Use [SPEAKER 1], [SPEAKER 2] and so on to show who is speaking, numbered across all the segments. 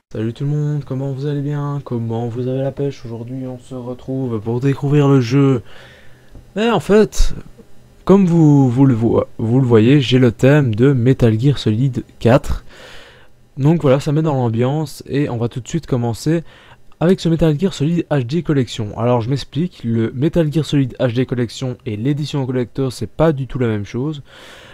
[SPEAKER 1] Salut tout le monde, comment vous allez bien? Comment vous avez la pêche? Aujourd'hui on se retrouve pour découvrir le jeu. Mais en fait, comme vous le voyez, j'ai le thème de Metal Gear Solid 4. Donc voilà, ça met dans l'ambiance et on va tout de suite commencer avec ce Metal Gear Solid HD Collection. Alors je m'explique, le Metal Gear Solid HD Collection et l'édition collector c'est pas du tout la même chose.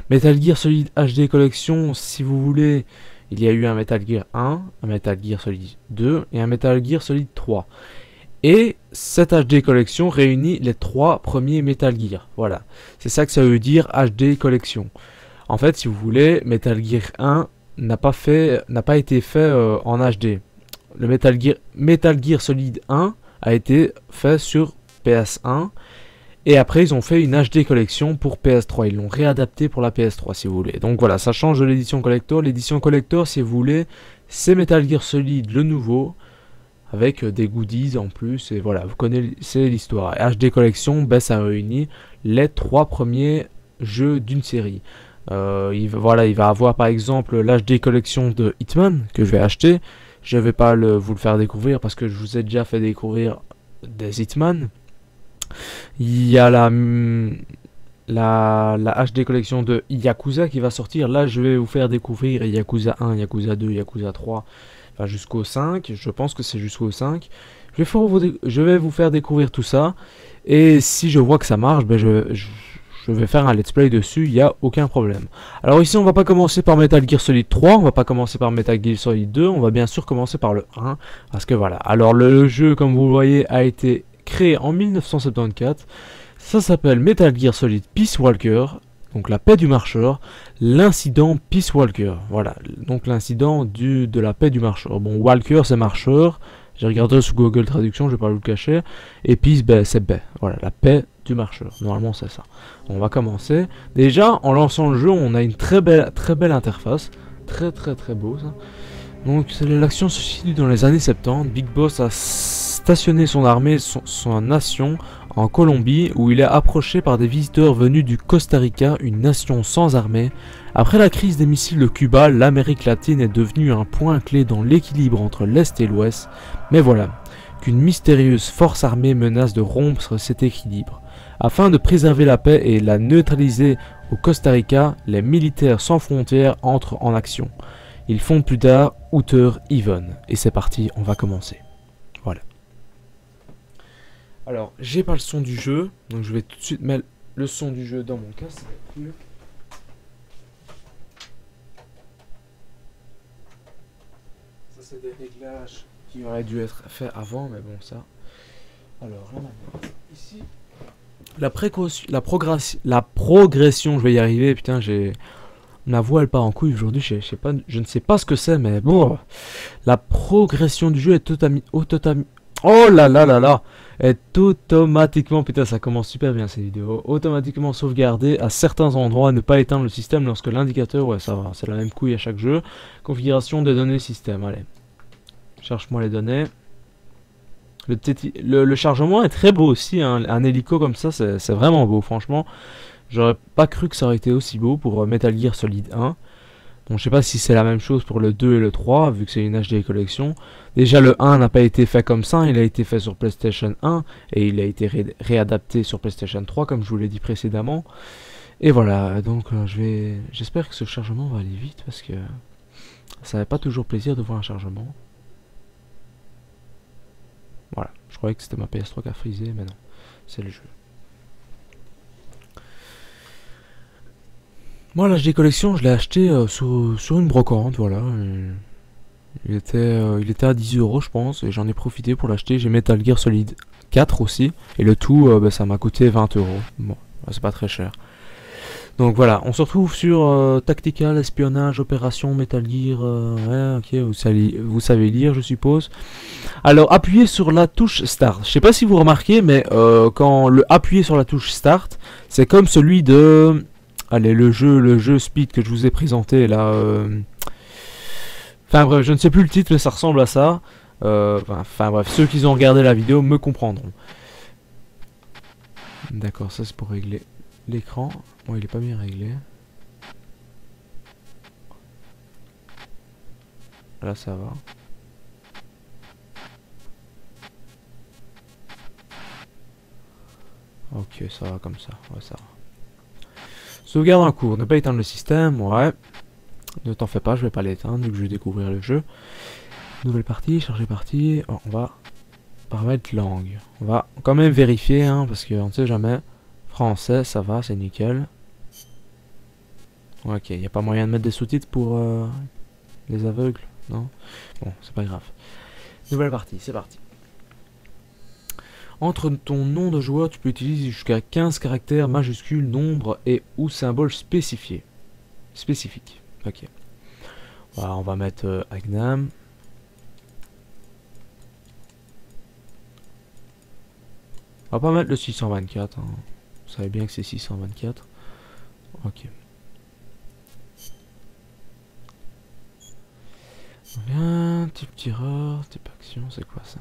[SPEAKER 1] Metal Gear Solid HD Collection, si vous voulez, il y a eu un Metal Gear 1, un Metal Gear Solid 2 et un Metal Gear Solid 3. Et cette HD Collection réunit les 3 premiers Metal Gear. Voilà, c'est ça que ça veut dire HD Collection. En fait, si vous voulez, Metal Gear 1 n'a pas été fait en HD. Le Metal Gear Solid 1 a été fait sur PS1 et après ils ont fait une HD collection pour PS3, ils l'ont réadapté pour la PS3 si vous voulez. Donc voilà, ça change de l'édition collector. L'édition collector, si vous voulez, c'est Metal Gear Solid le nouveau avec des goodies en plus et voilà, vous connaissez l'histoire. HD collection, ben, ça réunit les 3 premiers jeux d'une série. Il va avoir par exemple l'HD collection de Hitman que je vais acheter. Je vais pas vous le faire découvrir parce que je vous ai déjà fait découvrir des Hitman. Il y a la HD collection de Yakuza qui va sortir. Là je vais vous faire découvrir Yakuza 1, Yakuza 2, Yakuza 3, enfin jusqu'au 5. Je pense que c'est jusqu'au 5. Je vais vous faire découvrir tout ça. Et si je vois que ça marche, ben je vais faire un let's play dessus, il n'y a aucun problème. Alors ici on va pas commencer par Metal Gear Solid 3, on va pas commencer par Metal Gear Solid 2, on va bien sûr commencer par le 1, parce que voilà. Alors le jeu, comme vous le voyez, a été créé en 1974, ça s'appelle Metal Gear Solid Peace Walker, donc la paix du marcheur, l'incident Peace Walker, voilà, donc l'incident de la paix du marcheur. Bon, Walker c'est marcheur, j'ai regardé sur Google Traduction, je vais pas vous le cacher, et Peace, ben, c'est paix, voilà, la paix du marcheur, normalement c'est ça. On va commencer. Déjà en lançant le jeu on a une très belle interface, très beau ça. Donc l'action se situe dans les années 70. Big Boss a stationné son armée, son nation en Colombie, où il est approché par des visiteurs venus du Costa Rica, une nation sans armée. Après la crise des missiles de Cuba, l'Amérique latine est devenue un point clé dans l'équilibre entre l'Est et l'Ouest. Mais voilà qu'une mystérieuse force armée menace de rompre cet équilibre. Afin de préserver la paix et la neutraliser au Costa Rica, les militaires sans frontières entrent en action. Ils fondent plus tard Outer Heaven. Et c'est parti, on va commencer. Voilà. Alors, j'ai pas le son du jeu, donc je vais tout de suite mettre le son du jeu dans mon casque, ça va être mieux. Ça c'est des réglages qui auraient dû être faits avant, mais bon ça. Alors, là maintenant, ici... La progression, je vais y arriver, putain, ma voix elle part en couille aujourd'hui, je ne sais pas ce que c'est, mais bon, la progression du jeu est est automatiquement, putain, ça commence super bien ces vidéos, automatiquement sauvegardée à certains endroits, ne pas éteindre le système lorsque l'indicateur, ouais ça va, c'est la même couille à chaque jeu. Configuration des données système, allez, cherche-moi les données. Le chargement est très beau aussi, hein. Un hélico comme ça, c'est vraiment beau, franchement. J'aurais pas cru que ça aurait été aussi beau pour Metal Gear Solid 1. Donc je sais pas si c'est la même chose pour le 2 et le 3, vu que c'est une HD collection. Déjà le 1 n'a pas été fait comme ça, il a été fait sur PlayStation 1, et il a été réadapté sur PlayStation 3, comme je vous l'ai dit précédemment. Et voilà, donc j'espère que ce chargement va aller vite, parce que ça fait pas toujours plaisir de voir un chargement. Voilà, je croyais que c'était ma PS3 qui a frisé, mais non, c'est le jeu. Moi, l'HD Collection, je l'ai acheté sur une brocante, voilà. Il était à 10 € je pense, et j'en ai profité pour l'acheter. J'ai Metal Gear Solid 4 aussi, et le tout, bah, ça m'a coûté 20 €. Bon, c'est pas très cher. Donc voilà, on se retrouve sur Tactical, Espionnage, Opération, Metal Gear, ouais, ok, vous savez lire je suppose. Alors appuyez sur la touche Start, je sais pas si vous remarquez, mais quand appuyez sur la touche Start, c'est comme celui de... Allez, le jeu Speed que je vous ai présenté là... Enfin bref, je ne sais plus le titre, mais ça ressemble à ça. Enfin bref, ceux qui ont regardé la vidéo me comprendront. D'accord, ça c'est pour régler l'écran. Bon, il est pas bien réglé. Là ça va. Ok, ça va comme ça. Ouais, ça va. Sauvegarde en cours. Ne pas éteindre le système. Ouais. Ne t'en fais pas, je vais pas l'éteindre vu que je vais découvrir le jeu. Nouvelle partie, charger partie. Oh, on va paramètres langue. On va quand même vérifier, hein, parce qu'on ne sait jamais. Français, ça va, c'est nickel. Ok, il n'y a pas moyen de mettre des sous-titres pour les aveugles, non? Bon, c'est pas grave. Nouvelle partie, c'est parti. Entre ton nom de joueur, tu peux utiliser jusqu'à 15 caractères majuscules, nombres et ou symboles spécifiés. Spécifiques. Ok. Voilà, on va mettre Agnam. On va pas mettre le 624. Hein. Vous savez bien que c'est 624. Ok. Bien, type tireur, type action, c'est quoi ça?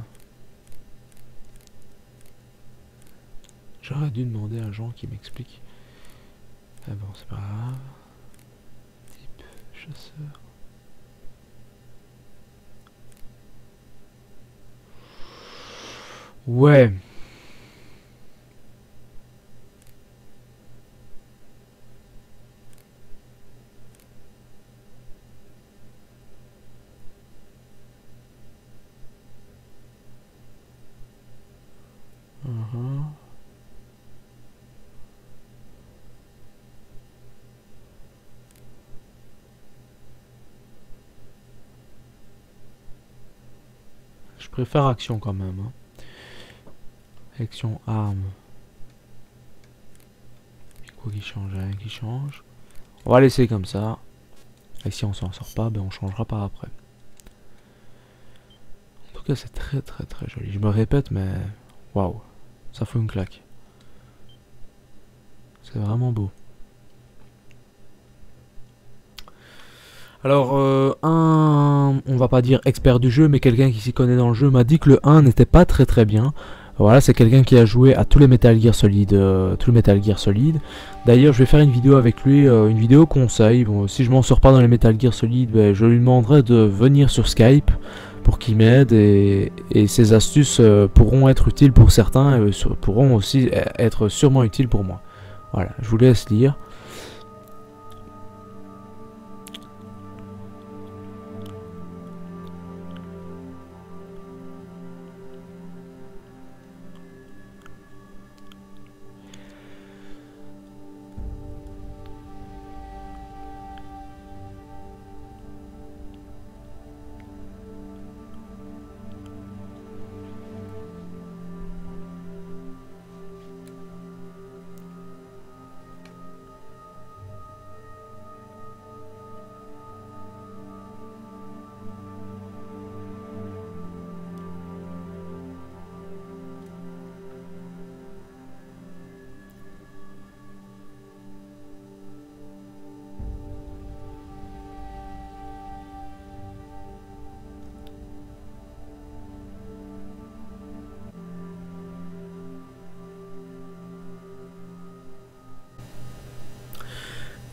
[SPEAKER 1] J'aurais dû demander à Jean qui m'explique. Ah bon, c'est pas grave. Type chasseur. Ouais. Je préfère action quand même. Hein. Action, arme. Quoi qui change? Rien qui change. On va laisser comme ça. Et si on s'en sort pas, ben on changera par après. En tout cas, c'est très joli. Je me répète, mais waouh, ça fout une claque. C'est vraiment beau. Alors, on va pas dire expert du jeu, mais quelqu'un qui s'y connaît dans le jeu m'a dit que le 1 n'était pas très bien. Voilà, c'est quelqu'un qui a joué à tous les Metal Gear Solid. D'ailleurs, je vais faire une vidéo avec lui, une vidéo conseil. Bon, si je m'en sors pas dans les Metal Gear Solid, ben, je lui demanderai de venir sur Skype pour qu'il m'aide et ses astuces pourront être utiles pour certains et pourront aussi être sûrement utiles pour moi. Voilà, je vous laisse lire.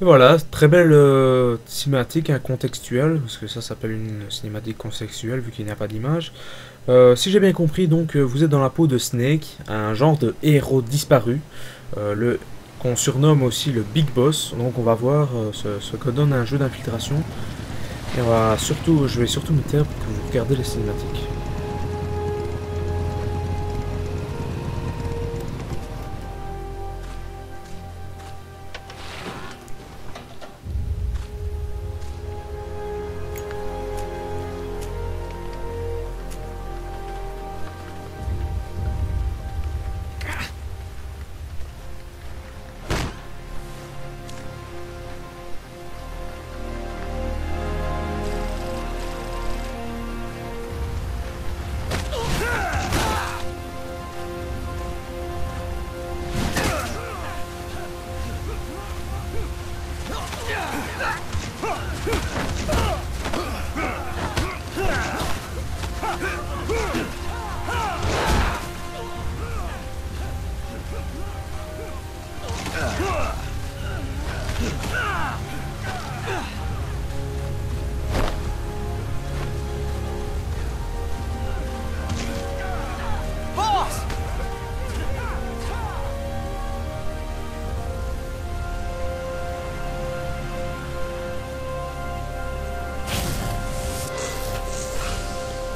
[SPEAKER 1] Et voilà, très belle cinématique contextuelle, parce que ça s'appelle une cinématique contextuelle vu qu'il n'y a pas d'image. Si j'ai bien compris, donc vous êtes dans la peau de Snake, un genre de héros disparu, qu'on surnomme aussi le Big Boss. Donc on va voir ce que donne un jeu d'infiltration. Et je vais surtout me taire pour que vous regardez les cinématiques.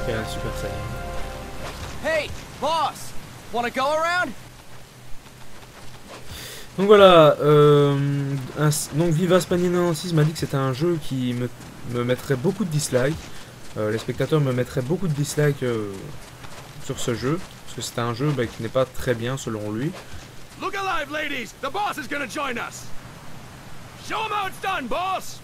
[SPEAKER 1] Et un Super Saiyan.
[SPEAKER 2] Hey, boss! Wanna go around?
[SPEAKER 1] Donc voilà, donc Vivas Panina 6 m'a dit que c'était un jeu qui me mettrait beaucoup de dislikes. Les spectateurs me mettraient beaucoup de dislikes sur ce jeu, parce que c'est un jeu qui n'est pas très bien selon lui.
[SPEAKER 3] Look alive, ladies! The boss is gonna join us! Show him how it's done, boss!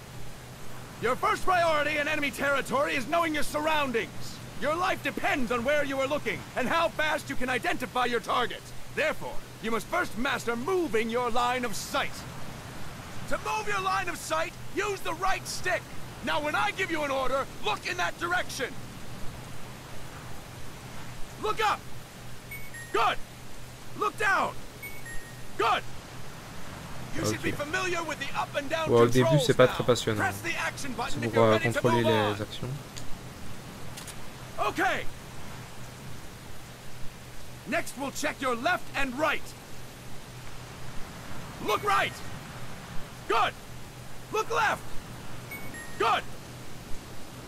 [SPEAKER 3] Your first priority in enemy territory is knowing your surroundings. Your life depends on where you are looking, and how fast you can identify your target. Therefore, you must first master moving your line of sight. To move your line of sight, use the right stick. Now when I give you an order, look in that direction. Look up! Good! Look down! Good! You should be familiar with the up and down
[SPEAKER 1] Au début,
[SPEAKER 3] controls
[SPEAKER 1] c'est pas
[SPEAKER 3] now.
[SPEAKER 1] très passionnant.
[SPEAKER 3] Press the action button
[SPEAKER 1] C'est
[SPEAKER 3] if
[SPEAKER 1] pour
[SPEAKER 3] you're ready to
[SPEAKER 1] contrôler
[SPEAKER 3] move on.
[SPEAKER 1] les actions.
[SPEAKER 3] Okay. Next, we'll check your left and right. Look right. Good. Look left. Good.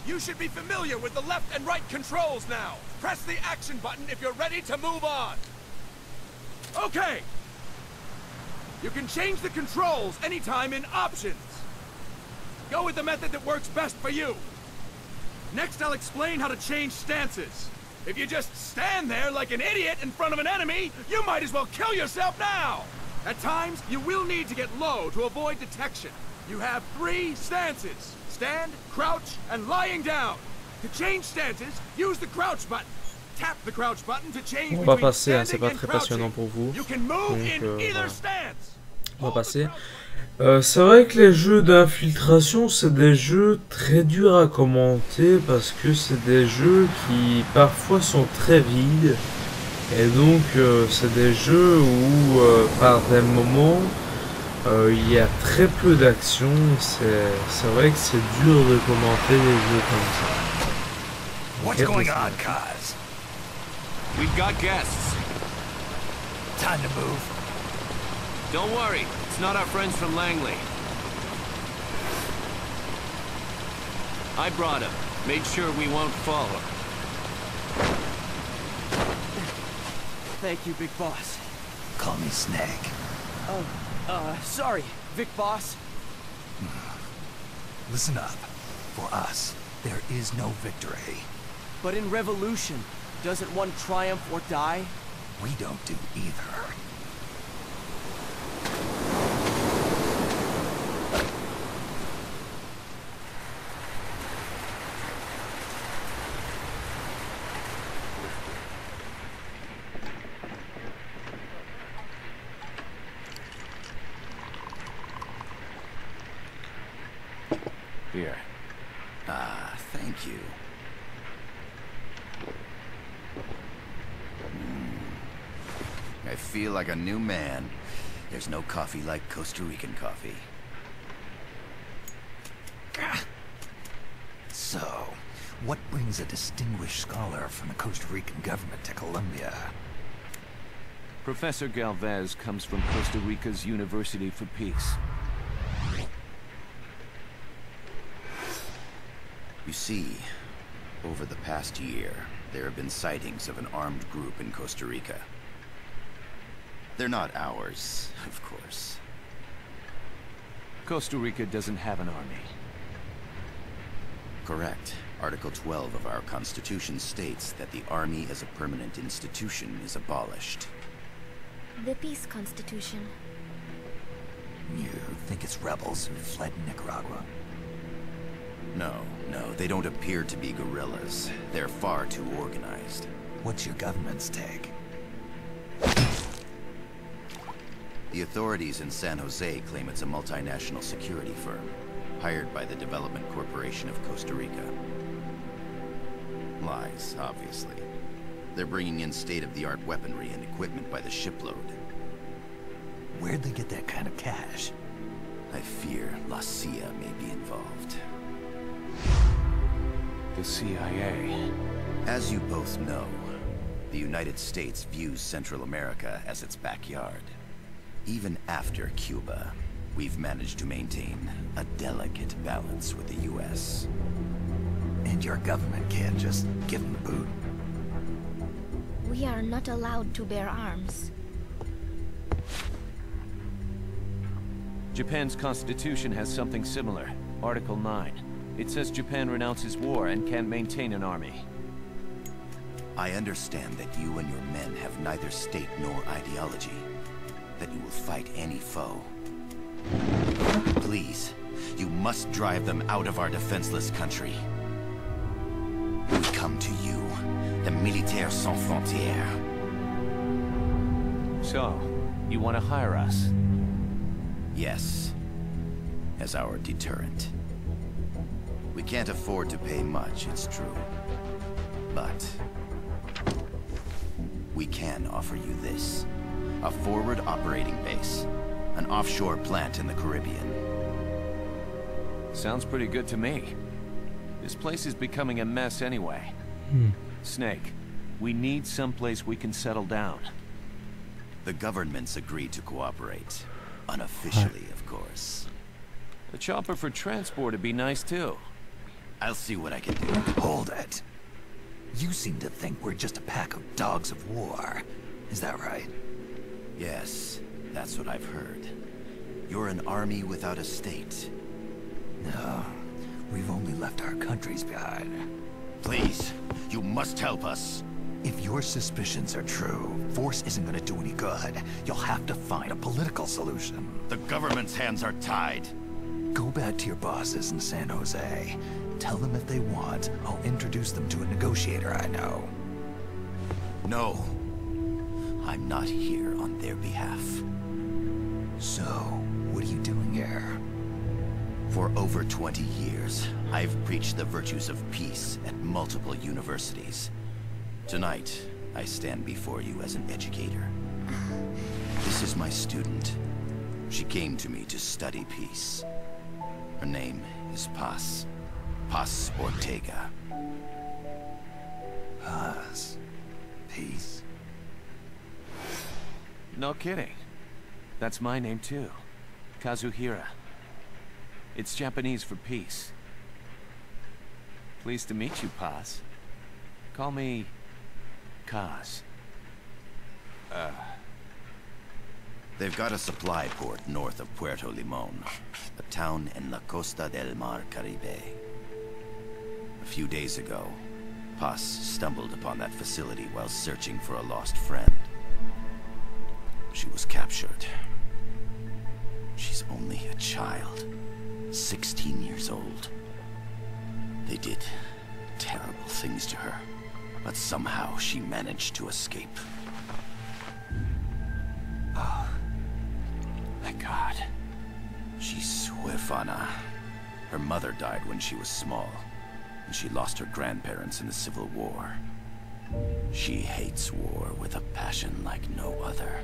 [SPEAKER 3] You should be familiar with the left and right controls now. Press the action button if you're ready to move on. Okay. You can change the controls anytime in options. Go with the method that works best for you. Next, I'll explain how to change stances. If you just stand there like an idiot in front of an enemy, you might as well kill yourself now! At times, you will need to get low to avoid detection. You have 3 stances. Stand, crouch, and lying down. To change stances, use the crouch button. Tap the crouch button to change
[SPEAKER 1] On va
[SPEAKER 3] between
[SPEAKER 1] passer, hein, c'est
[SPEAKER 3] standing
[SPEAKER 1] pas
[SPEAKER 3] and
[SPEAKER 1] très passionnant
[SPEAKER 3] crouching.
[SPEAKER 1] pour vous.
[SPEAKER 3] You can move
[SPEAKER 1] Donc,
[SPEAKER 3] in either
[SPEAKER 1] voilà.
[SPEAKER 3] stance.
[SPEAKER 1] On va passer. C'est vrai que les jeux d'infiltration, c'est des jeux très durs à commenter parce que c'est des jeux qui parfois sont très vides. Et donc, c'est des jeux où, par des moments, il y a très peu d'action. C'est vrai que c'est dur de commenter les jeux comme ça.
[SPEAKER 4] What's going on, Kaz?
[SPEAKER 2] We've got guests.
[SPEAKER 4] Time to move.
[SPEAKER 2] Don't worry, it's not our friends from Langley. I brought him. Made sure we won't fall him.
[SPEAKER 5] Thank you, Big Boss.
[SPEAKER 4] Call me Snake.
[SPEAKER 5] Sorry, Vic Boss.
[SPEAKER 4] Listen up. For us, there is no victory.
[SPEAKER 5] But in Revolution, doesn't one triumph or die?
[SPEAKER 4] We don't do either.
[SPEAKER 2] Here.
[SPEAKER 4] Ah, thank you. I feel like a new man. There's no coffee like Costa Rican coffee. So, what brings a distinguished scholar from the Costa Rican government to Colombia?
[SPEAKER 2] Professor Galvez comes from Costa Rica's University for Peace.
[SPEAKER 4] You see, over the past year, there have been sightings of an armed group in Costa Rica. They're not ours, of course.
[SPEAKER 2] Costa Rica doesn't have an army.
[SPEAKER 4] Correct. Article 12 of our Constitution states that the Army as a permanent institution is abolished.
[SPEAKER 6] The Peace Constitution.
[SPEAKER 4] You think it's rebels who fled Nicaragua? No, they don't appear to be guerrillas. They're far too organized. What's your government's take? The authorities in San Jose claim it's a multinational security firm, hired by the Development Corporation of Costa Rica. Lies, obviously. They're bringing in state-of-the-art weaponry and equipment by the shipload.
[SPEAKER 7] Where'd they get that kind of cash?
[SPEAKER 4] I fear La CIA may be involved.
[SPEAKER 5] The CIA.
[SPEAKER 4] As you both know, the United States views Central America as its backyard. Even after Cuba, we've managed to maintain a delicate balance with the US.
[SPEAKER 7] And your government can't just give them the boot?
[SPEAKER 6] We are not allowed to bear arms.
[SPEAKER 5] Japan's constitution has something similar. Article 9. It says Japan renounces war and can't maintain an army.
[SPEAKER 4] I understand that you and your men have neither state nor ideology. That you will fight any foe. Please, you must drive them out of our defenseless country. We come to you, the Militaires Sans Frontières.
[SPEAKER 5] So, you want to hire us?
[SPEAKER 4] Yes, as our deterrent. We can't afford to pay much, it's true. But we can offer you this. A forward operating base. An offshore plant in the Caribbean.
[SPEAKER 5] Sounds pretty good to me. This place is becoming a mess anyway. Snake, we need someplace we can settle down.
[SPEAKER 4] The government's agreed to cooperate. Unofficially, of course.
[SPEAKER 5] A chopper for transport would be nice too.
[SPEAKER 4] I'll see what I can do.
[SPEAKER 7] Hold it. You seem to think we're just a pack of dogs of war. Is that right?
[SPEAKER 4] Yes, that's what I've heard. You're an army without a state.
[SPEAKER 7] No, we've only left our countries behind.
[SPEAKER 4] Please, you must help us.
[SPEAKER 7] If your suspicions are true, force isn't gonna do any good. You'll have to find a political solution.
[SPEAKER 4] The government's hands are tied.
[SPEAKER 7] Go back to your bosses in San Jose. Tell them if they want, I'll introduce them to a negotiator I know.
[SPEAKER 4] No. I'm not here on their behalf.
[SPEAKER 7] So, what are you doing here?
[SPEAKER 4] For over 20 years, I've preached the virtues of peace at multiple universities. Tonight, I stand before you as an educator. This is my student. She came to me to study peace. Her name is Paz. Paz Ortega.
[SPEAKER 7] Paz. Peace.
[SPEAKER 5] No kidding. That's my name too. Kazuhira. It's Japanese for peace. Pleased to meet you, Paz. Call me Kaz.
[SPEAKER 4] They've got a supply port north of Puerto Limon, a town in La Costa del Mar Caribe. A few days ago, Paz stumbled upon that facility while searching for a lost friend. She was captured. She's only a child, 16 years old. They did terrible things to her, but somehow she managed to escape.
[SPEAKER 5] Oh, my God.
[SPEAKER 4] She's huérfana. Her mother died when she was small, and she lost her grandparents in the Civil War. She hates war with a passion like no other.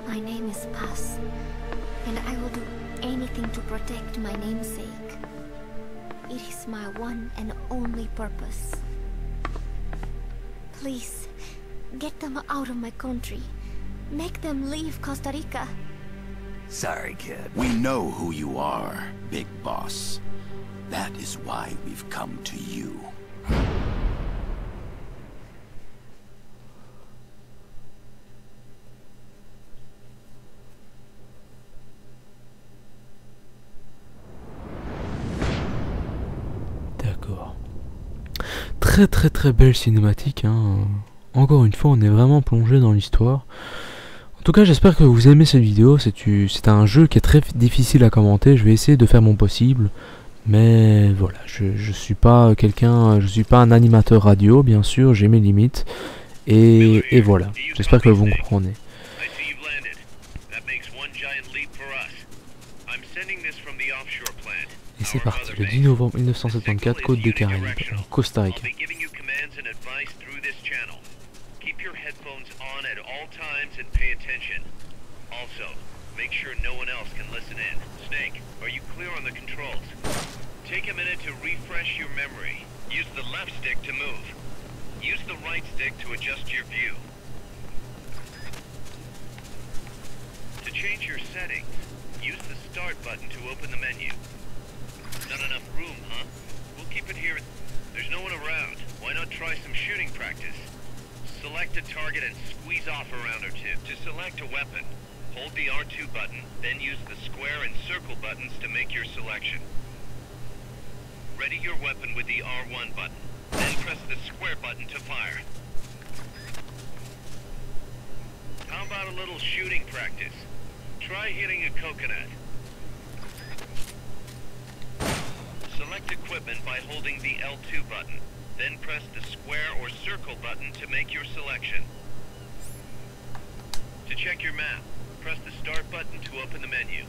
[SPEAKER 6] My name is Paz, and I will do anything to protect my namesake. It is my one and only purpose. Please, get them out of my country. Make them leave Costa Rica.
[SPEAKER 7] Sorry, kid.
[SPEAKER 4] We know who you are, Big Boss. That is why we've come to you.
[SPEAKER 1] D'accord. Très belle cinématique, hein. Encore une fois, on est vraiment plongé dans l'histoire. En tout cas, j'espère que vous aimez cette vidéo. C'est un jeu qui est très difficile à commenter. Je vais essayer de faire mon possible. Mais voilà, je suis pas quelqu'un, je suis pas un animateur radio, bien sûr, j'ai mes limites. Et voilà, j'espère que vous me comprenez. Et c'est parti, le 10 novembre 1974, côte des Caraïbes, en Costa Rica.
[SPEAKER 5] Make sure no one else can listen in. Snake, are you clear on the controls? Take a minute to refresh your memory. Use the left stick to move. Use the right stick to adjust your view. To change your settings, use the start button to open the menu. Not enough room, huh? We'll keep it here. There's no one around. Why not try some shooting practice? Select a target and squeeze off a round or two. To select a weapon, hold the R2 button, then use the square and circle buttons to make your selection. Ready your weapon with the R1 button, then press the square button to fire. How about a little shooting practice? Try hitting a coconut. Select equipment by holding the L2 button, then press the square or circle button to make your selection. To check your map, press the start button to open the menu.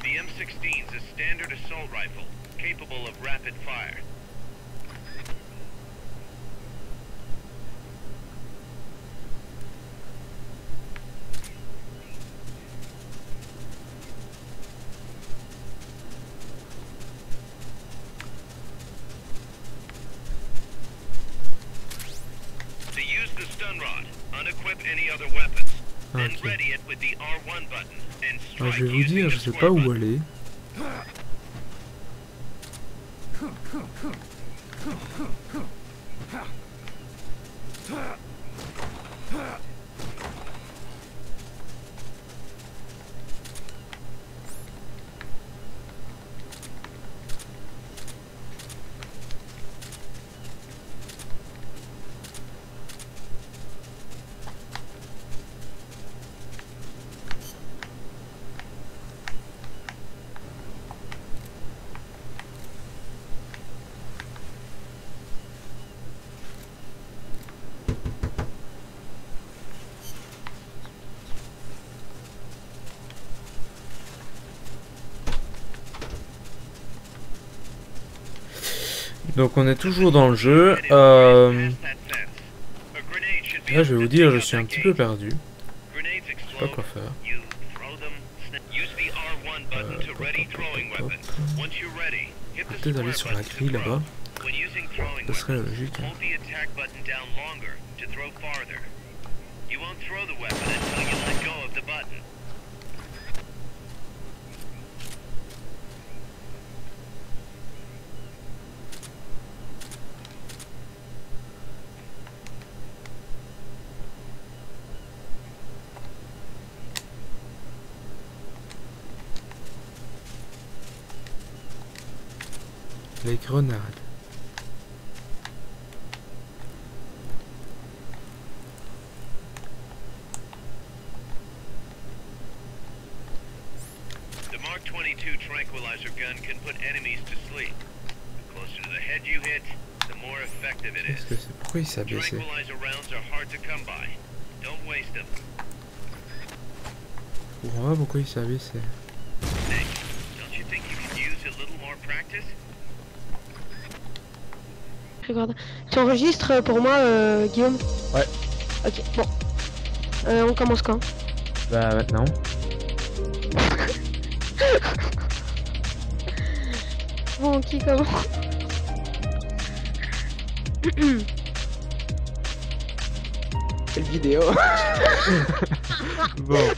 [SPEAKER 5] The M16 is a standard assault rifle, capable of rapid fire. To use the stun rod, unequip any other weapons. Then ready it with the R1 button and strike.
[SPEAKER 1] Je vais vous dire, je sais pas où aller. Donc on est toujours dans le jeu. Là je vais vous dire, je suis un petit peu perdu. Je sais pas quoi faire. Peut-être aller sur la grille là-bas. Ce serait logique. Hein. Les grenades.
[SPEAKER 5] The Mark 22 tranquilizer gun can put enemies to sleep. The closer to the head you hit, the more effective it is.
[SPEAKER 1] Pourquoi il s'est baissé?
[SPEAKER 5] Tranquilizer rounds are hard to come by. Don't waste them.
[SPEAKER 1] Je comprends pas pourquoi il s'est baissé.
[SPEAKER 5] Don't you think you could use a little more practice?
[SPEAKER 8] Regarde. Tu enregistres pour moi, Guillaume?
[SPEAKER 1] Ouais.
[SPEAKER 8] Ok, bon. On commence quand?
[SPEAKER 1] Bah maintenant.
[SPEAKER 8] Bon, qui commence?
[SPEAKER 9] Quelle vidéo.
[SPEAKER 1] Bon.